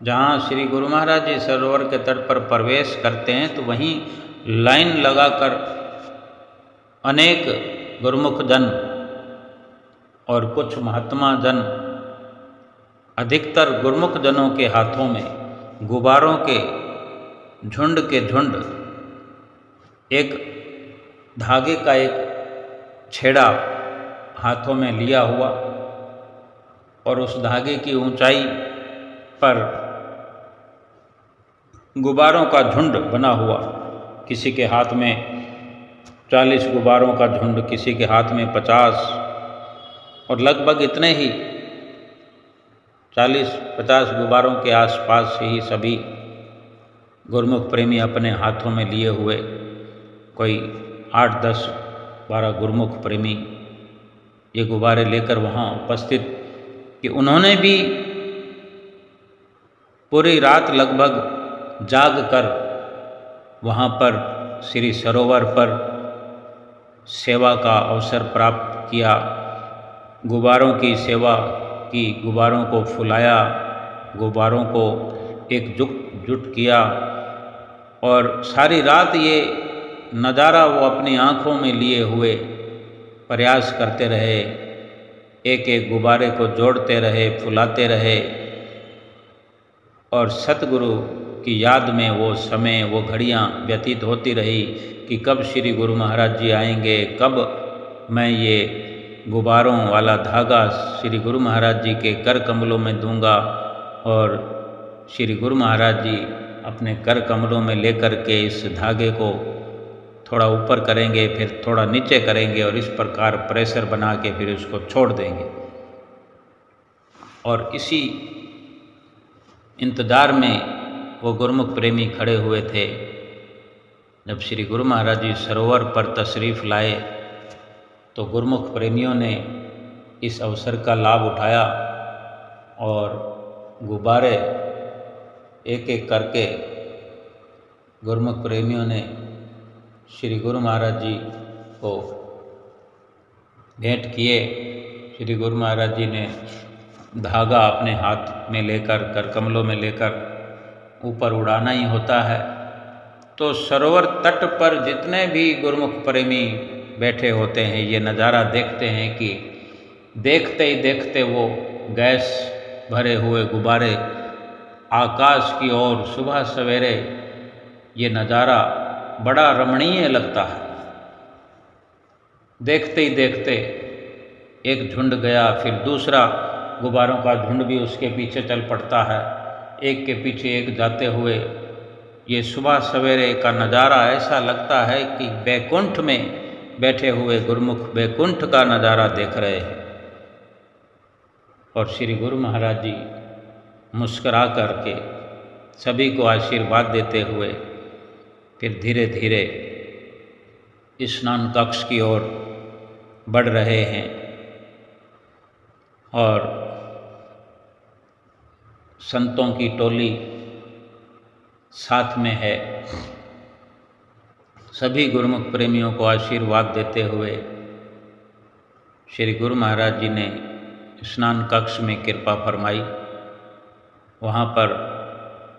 जहाँ श्री गुरु महाराज जी सरोवर के तट पर प्रवेश करते हैं, तो वहीं लाइन लगाकर अनेक गुरुमुख जन और कुछ महात्मा जन, अधिकतर गुरुमुख जनों के हाथों में गुब्बारों के झुंड के झुंड, एक धागे का एक छेड़ा हाथों में लिया हुआ और उस धागे की ऊंचाई पर गुब्बारों का झुंड बना हुआ। किसी के हाथ में 40 गुब्बारों का झुंड, किसी के हाथ में 50, और लगभग इतने ही 40-50 गुब्बारों के आसपास ही सभी गुरुमुख प्रेमी अपने हाथों में लिए हुए, कोई 8-10-12 गुरुमुख प्रेमी ये गुब्बारे लेकर वहाँ उपस्थित, कि उन्होंने भी पूरी रात लगभग जाग कर वहाँ पर श्री सरोवर पर सेवा का अवसर प्राप्त किया, गुब्बारों की सेवा की, गुब्बारों को फुलाया, गुब्बारों को एकजुट किया और सारी रात ये नज़ारा वो अपनी आँखों में लिए हुए प्रयास करते रहे, एक एक गुब्बारे को जोड़ते रहे, फुलाते रहे और सतगुरु की याद में वो समय, वो घड़ियाँ व्यतीत होती रही कि कब श्री गुरु महाराज जी आएंगे, कब मैं ये गुब्बारों वाला धागा श्री गुरु महाराज जी के कर कमलों में दूंगा और श्री गुरु महाराज जी अपने कर कमलों में लेकर के इस धागे को थोड़ा ऊपर करेंगे, फिर थोड़ा नीचे करेंगे और इस प्रकार प्रेशर बना के फिर उसको छोड़ देंगे। और इसी इंतज़ार में वो गुरुमुख प्रेमी खड़े हुए थे। जब श्री गुरु महाराज जी सरोवर पर तशरीफ़ लाए तो गुरुमुख प्रेमियों ने इस अवसर का लाभ उठाया और गुब्बारे एक एक करके गुरुमुख प्रेमियों ने श्री गुरु महाराज जी को भेंट किए। श्री गुरु महाराज जी ने धागा अपने हाथ में लेकर कर कमलों में लेकर ऊपर उड़ाना ही होता है। तो सरोवर तट पर जितने भी गुरुमुख प्रेमी बैठे होते हैं ये नज़ारा देखते हैं कि देखते ही देखते वो गैस भरे हुए गुब्बारे आकाश की ओर सुबह सवेरे, ये नज़ारा बड़ा रमणीय लगता है। देखते ही देखते एक झुंड गया, फिर दूसरा गुब्बारों का झुंड भी उसके पीछे चल पड़ता है, एक के पीछे एक जाते हुए। ये सुबह सवेरे का नज़ारा ऐसा लगता है कि बैकुंठ में बैठे हुए गुरुमुख बैकुंठ का नज़ारा देख रहे हैं। और श्री गुरु महाराज जी मुस्करा करके सभी को आशीर्वाद देते हुए फिर धीरे धीरे स्नान कक्ष की ओर बढ़ रहे हैं। और संतों की टोली साथ में है। सभी गुरुमुख प्रेमियों को आशीर्वाद देते हुए श्री गुरु महाराज जी ने स्नान कक्ष में कृपा फरमाई। वहाँ पर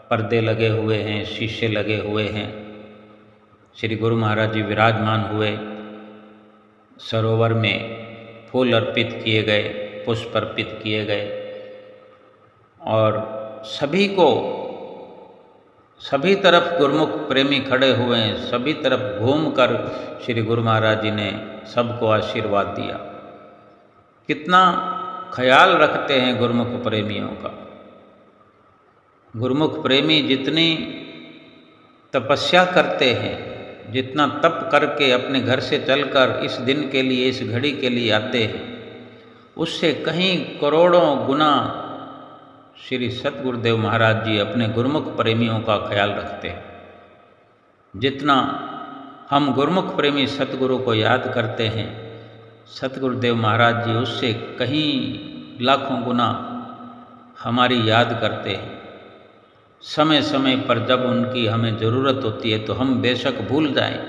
पर्दे लगे हुए हैं, शीशे लगे हुए हैं। श्री गुरु महाराज जी विराजमान हुए। सरोवर में फूल अर्पित किए गए, पुष्प अर्पित किए गए और सभी तरफ गुरुमुख प्रेमी खड़े हुए हैं। सभी तरफ घूमकर श्री गुरु महाराज जी ने सबको आशीर्वाद दिया। कितना ख्याल रखते हैं गुरुमुख प्रेमियों का। गुरुमुख प्रेमी जितनी तपस्या करते हैं, जितना तप करके अपने घर से चलकर इस दिन के लिए, इस घड़ी के लिए आते हैं, उससे कहीं करोड़ों गुना श्री सतगुरुदेव महाराज जी अपने गुरुमुख प्रेमियों का ख्याल रखते हैं। जितना हम गुरुमुख प्रेमी सतगुरु को याद करते हैं, सतगुरुदेव महाराज जी उससे कहीं लाखों गुना हमारी याद करते हैं। समय समय पर जब उनकी हमें ज़रूरत होती है तो हम बेशक भूल जाएं,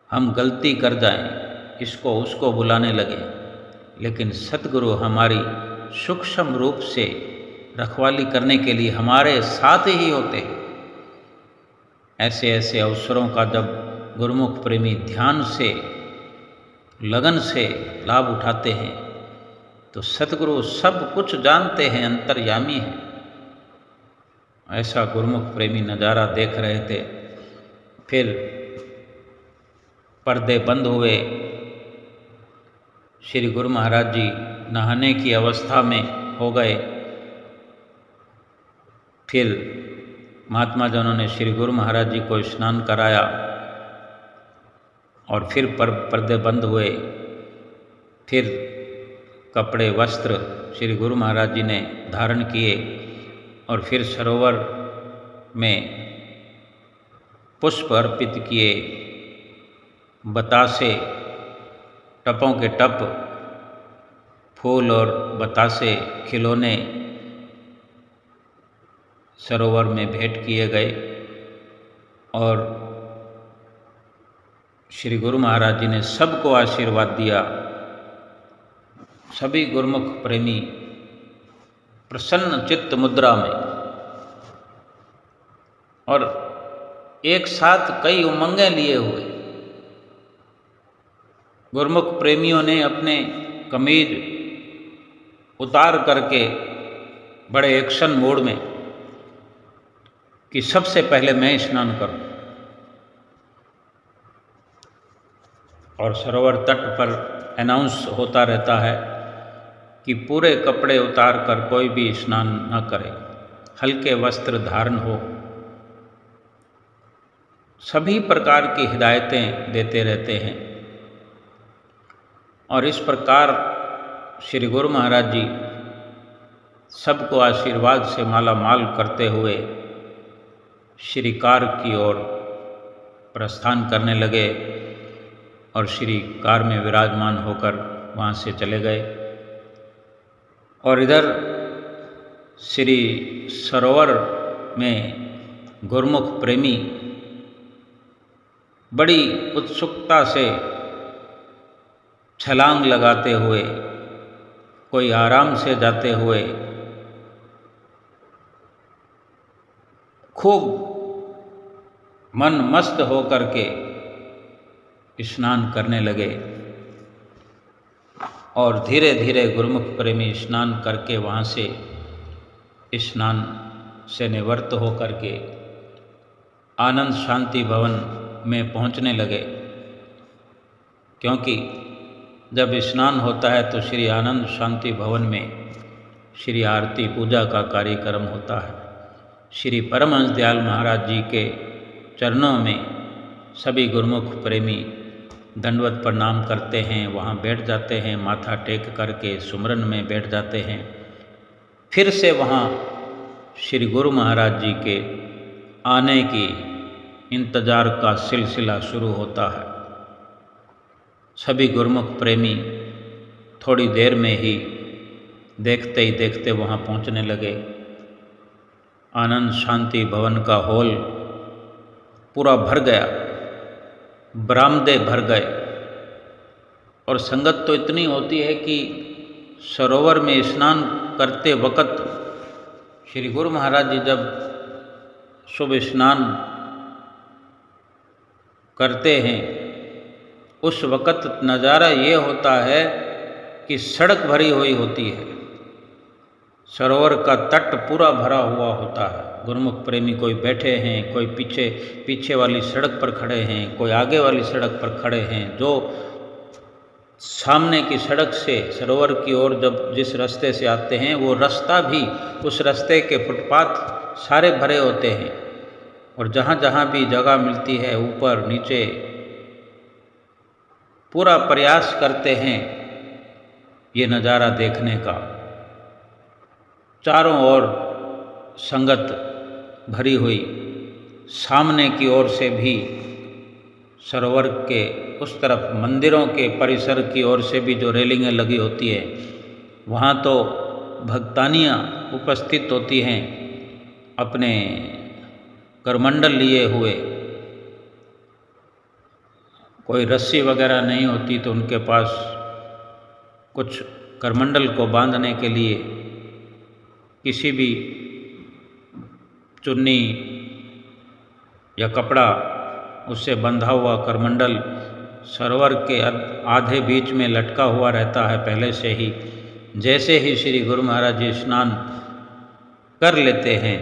हम गलती कर जाएं, इसको उसको बुलाने लगें, लेकिन सतगुरु हमारी सूक्ष्म रूप से रखवाली करने के लिए हमारे साथ ही होते हैं। ऐसे ऐसे अवसरों का जब गुरुमुख प्रेमी ध्यान से, लगन से लाभ उठाते हैं तो सतगुरु सब कुछ जानते हैं, अंतर्यामी हैं। ऐसा गुरुमुख प्रेमी नज़ारा देख रहे थे। फिर पर्दे बंद हुए। श्री गुरु महाराज जी नहाने की अवस्था में हो गए। फिर महात्मा जनों ने श्री गुरु महाराज जी को स्नान कराया और फिर पर्दे बंद हुए। फिर कपड़े वस्त्र श्री गुरु महाराज जी ने धारण किए और फिर सरोवर में पुष्प अर्पित किए। बतासे, टपों के टप, फूल और बतासे, खिलौने सरोवर में भेंट किए गए और श्री गुरु महाराज जी ने सबको आशीर्वाद दिया। सभी गुरुमुख प्रेमी प्रसन्न चित्त मुद्रा में और एक साथ कई उमंगें लिए हुए। गुरुमुख प्रेमियों ने अपने कमीज उतार करके बड़े एक्शन मोड में कि सबसे पहले मैं स्नान करूं। और सरोवर तट पर अनाउंस होता रहता है कि पूरे कपड़े उतार कर कोई भी स्नान न करे, हल्के वस्त्र धारण हो। सभी प्रकार की हिदायतें देते रहते हैं और इस प्रकार श्री गुरु महाराज जी सबको आशीर्वाद से माला माल करते हुए श्री कार की ओर प्रस्थान करने लगे और श्री कार में विराजमान होकर वहाँ से चले गए। और इधर श्री सरोवर में गुरुमुख प्रेमी बड़ी उत्सुकता से छलांग लगाते हुए, कोई आराम से जाते हुए खूब मन मस्त हो करके स्नान करने लगे। और धीरे धीरे गुरुमुख प्रेमी स्नान करके वहाँ से स्नान से निवृत्त हो करके आनंद शांति भवन में पहुँचने लगे, क्योंकि जब स्नान होता है तो श्री आनंद शांति भवन में श्री आरती पूजा का कार्यक्रम होता है। श्री परमहंस दयाल महाराज जी के चरणों में सभी गुरुमुख प्रेमी दंडवत प्रणाम करते हैं, वहाँ बैठ जाते हैं, माथा टेक करके सुमरन में बैठ जाते हैं। फिर से वहाँ श्री गुरु महाराज जी के आने की इंतज़ार का सिलसिला शुरू होता है। सभी गुरुमुख प्रेमी थोड़ी देर में ही देखते ही देखते वहाँ पहुँचने लगे। आनंद शांति भवन का हॉल पूरा भर गया, बरामदे भर गए, और संगत तो इतनी होती है कि सरोवर में स्नान करते वक़्त श्री गुरु महाराज जी जब शुभ स्नान करते हैं उस वक़्त नज़ारा ये होता है कि सड़क भरी हुई होती है, सरोवर का तट पूरा भरा हुआ होता है। गुरुमुख प्रेमी कोई बैठे हैं, कोई पीछे वाली सड़क पर खड़े हैं, कोई आगे वाली सड़क पर खड़े हैं। जो सामने की सड़क से सरोवर की ओर जब जिस रास्ते से आते हैं वो रास्ता भी, उस रास्ते के फुटपाथ सारे भरे होते हैं, और जहाँ जहाँ भी जगह मिलती है ऊपर नीचे पूरा प्रयास करते हैं ये नज़ारा देखने का। चारों ओर संगत भरी हुई, सामने की ओर से भी सरोवर के उस तरफ मंदिरों के परिसर की ओर से भी जो रेलिंगें लगी होती है वहाँ तो भक्तानियाँ उपस्थित होती हैं अपने करमंडल लिए हुए। कोई रस्सी वगैरह नहीं होती तो उनके पास कुछ करमंडल को बांधने के लिए किसी भी चुन्नी या कपड़ा उससे बंधा हुआ करमंडल सरोवर के आधे बीच में लटका हुआ रहता है पहले से ही। जैसे ही श्री गुरु महाराज जी स्नान कर लेते हैं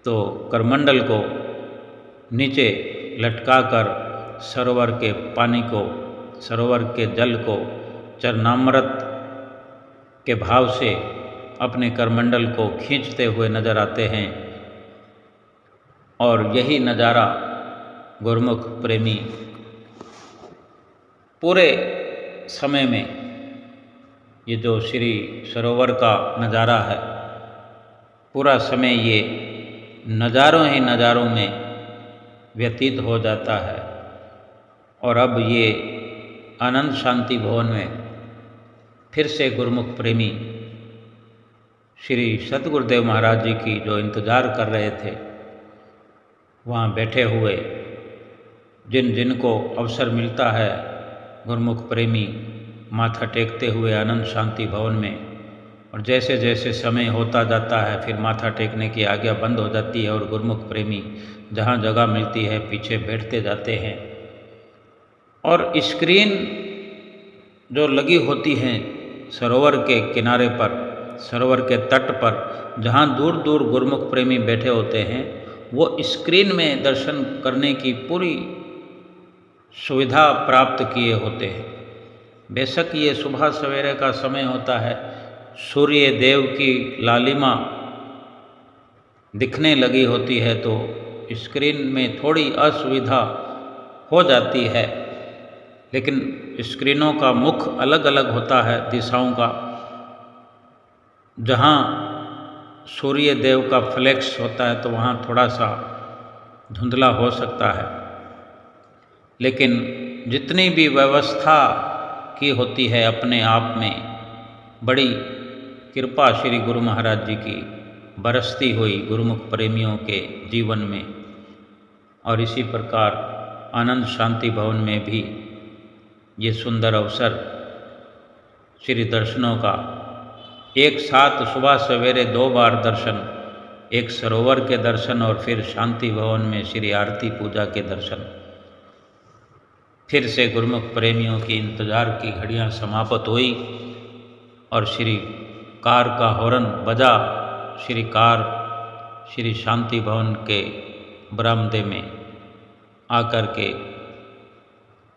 तो करमंडल को नीचे लटकाकर सरोवर के पानी को, सरोवर के जल को चरणामृत के भाव से अपने करमंडल को खींचते हुए नजर आते हैं। और यही नज़ारा गुरुमुख प्रेमी पूरे समय में, ये जो श्री सरोवर का नज़ारा है, पूरा समय ये नज़ारों ही नज़ारों में व्यतीत हो जाता है। और अब ये आनंद शांति भवन में फिर से गुरुमुख प्रेमी श्री सतगुरुदेव महाराज जी की जो इंतज़ार कर रहे थे, वहाँ बैठे हुए जिन जिन को अवसर मिलता है गुरुमुख प्रेमी माथा टेकते हुए आनंद शांति भवन में, और जैसे जैसे समय होता जाता है फिर माथा टेकने की आज्ञा बंद हो जाती है और गुरुमुख प्रेमी जहाँ जगह मिलती है पीछे बैठते जाते हैं। और स्क्रीन जो लगी होती हैं सरोवर के किनारे पर, सरोवर के तट पर, जहाँ दूर दूर गुरुमुख प्रेमी बैठे होते हैं, वो स्क्रीन में दर्शन करने की पूरी सुविधा प्राप्त किए होते हैं। बेशक ये सुबह सवेरे का समय होता है, सूर्य देव की लालिमा दिखने लगी होती है तो स्क्रीन में थोड़ी असुविधा हो जाती है, लेकिन स्क्रीनों का मुख अलग अलग होता है दिशाओं का। जहाँ सूर्य देव का फ्लैक्स होता है तो वहाँ थोड़ा सा धुंधला हो सकता है, लेकिन जितनी भी व्यवस्था की होती है अपने आप में बड़ी कृपा श्री गुरु महाराज जी की बरसती हुई गुरुमुख प्रेमियों के जीवन में। और इसी प्रकार आनंद शांति भवन में भी ये सुंदर अवसर श्री दर्शनों का, एक साथ सुबह सवेरे 2 बार दर्शन, एक सरोवर के दर्शन और फिर शांति भवन में श्री आरती पूजा के दर्शन। फिर से गुरुमुख प्रेमियों की इंतज़ार की घड़ियां समाप्त हुई और श्री कार का हॉर्न बजा। श्री कार श्री शांति भवन के बरामदे में आकर के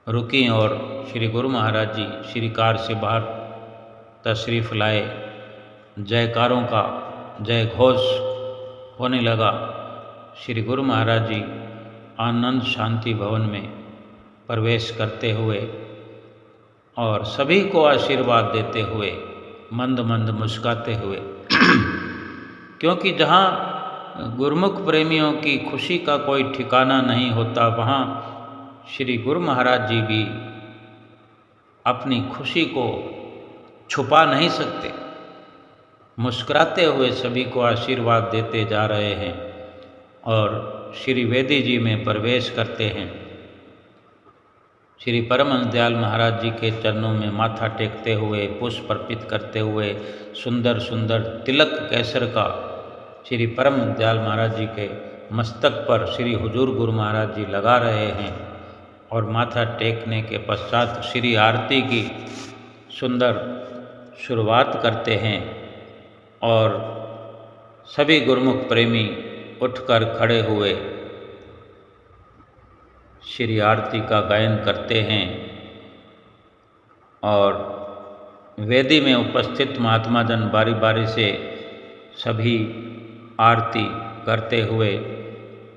रुकी और श्री गुरु महाराज जी श्री कार से बाहर तशरीफ़ लाए। जयकारों का जय घोष होने लगा। श्री गुरु महाराज जी आनंद शांति भवन में प्रवेश करते हुए और सभी को आशीर्वाद देते हुए मंद मंद मुस्काते हुए क्योंकि जहाँ गुरुमुख प्रेमियों की खुशी का कोई ठिकाना नहीं होता, वहाँ श्री गुरु महाराज जी भी अपनी खुशी को छुपा नहीं सकते। मुस्कुराते हुए सभी को आशीर्वाद देते जा रहे हैं और श्री वेदी जी में प्रवेश करते हैं। श्री परमहंस दयाल महाराज जी के चरणों में माथा टेकते हुए, पुष्प अर्पित करते हुए, सुंदर सुंदर तिलक केसर का श्री परमहंस दयाल महाराज जी के मस्तक पर श्री हुजूर गुरु महाराज जी लगा रहे हैं और माथा टेकने के पश्चात श्री आरती की सुंदर शुरुआत करते हैं और सभी गुरुमुख प्रेमी उठकर खड़े हुए श्री आरती का गायन करते हैं और वेदी में उपस्थित महात्मा जन बारी बारी से सभी आरती करते हुए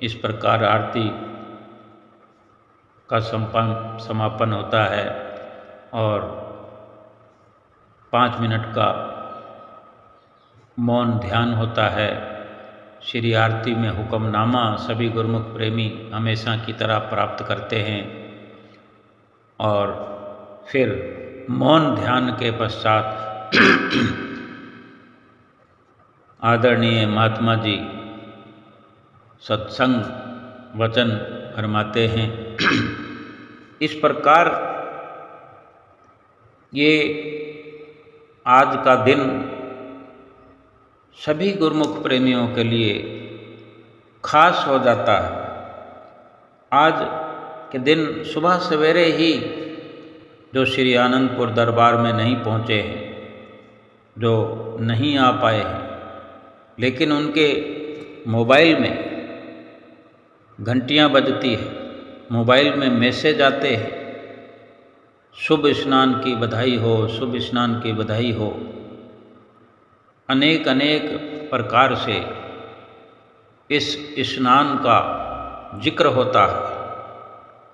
इस प्रकार आरती का समापन होता है और 5 मिनट का मौन ध्यान होता है। श्री आरती में हुक्मनामा सभी गुरुमुख प्रेमी हमेशा की तरह प्राप्त करते हैं और फिर मौन ध्यान के पश्चात आदरणीय महात्मा जी सत्संग वचन फरमाते हैं। इस प्रकार ये आज का दिन सभी गुरुमुख प्रेमियों के लिए खास हो जाता है। आज के दिन सुबह सवेरे ही जो श्री आनंदपुर दरबार में नहीं पहुँचे हैं, जो नहीं आ पाए हैं, लेकिन उनके मोबाइल में घंटियाँ बजती है, मोबाइल में मैसेज आते हैं, शुभ स्नान की बधाई हो, शुभ स्नान की बधाई हो। अनेक अनेक प्रकार से इस स्नान का जिक्र होता है,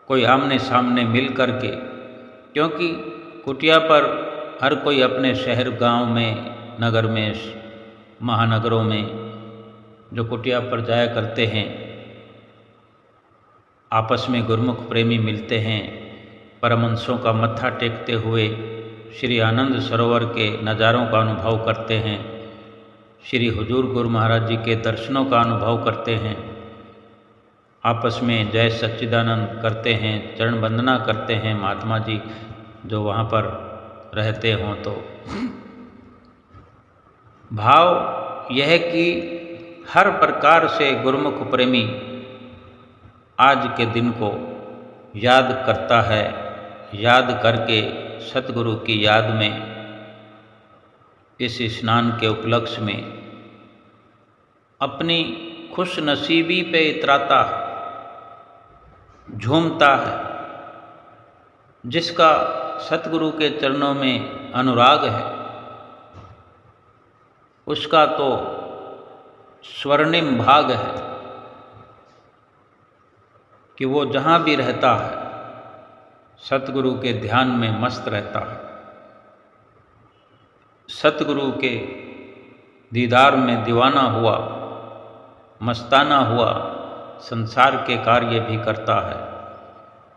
कोई आमने सामने मिल कर के, क्योंकि कुटिया पर हर कोई अपने शहर गांव में, नगर में, महानगरों में जो कुटिया पर जाया करते हैं, आपस में गुरुमुख प्रेमी मिलते हैं, परमहंसों का मत्था टेकते हुए श्री आनंद सरोवर के नज़ारों का अनुभव करते हैं, श्री हुजूर गुरु महाराज जी के दर्शनों का अनुभव करते हैं, आपस में जय सच्चिदानंद करते हैं, चरण वंदना करते हैं महात्मा जी जो वहाँ पर रहते हों। तो भाव यह कि हर प्रकार से गुरुमुख प्रेमी आज के दिन को याद करता है, याद करके सतगुरु की याद में इस स्नान के उपलक्ष्य में अपनी खुश नसीबी पे इतराता है, झूमता है। जिसका सतगुरु के चरणों में अनुराग है उसका तो स्वर्णिम भाग है कि वो जहाँ भी रहता है सतगुरु के ध्यान में मस्त रहता है, सतगुरु के दीदार में दीवाना हुआ, मस्ताना हुआ, संसार के कार्य भी करता है।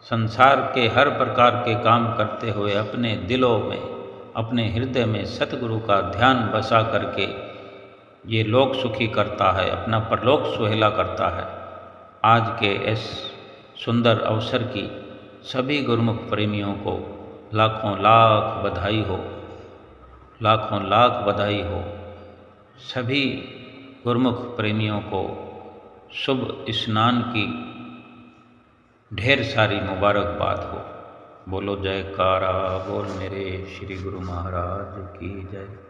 संसार के हर प्रकार के काम करते हुए अपने दिलों में, अपने हृदय में सतगुरु का ध्यान बसा करके ये लोक सुखी करता है, अपना परलोक सुहेला करता है। आज के इस सुंदर अवसर की सभी गुरुमुख प्रेमियों को लाखों लाख बधाई हो, लाखों लाख बधाई हो। सभी गुरुमुख प्रेमियों को शुभ स्नान की ढेर सारी मुबारकबाद हो। बोलो जयकारा बोल मेरे श्री गुरु महाराज की जय।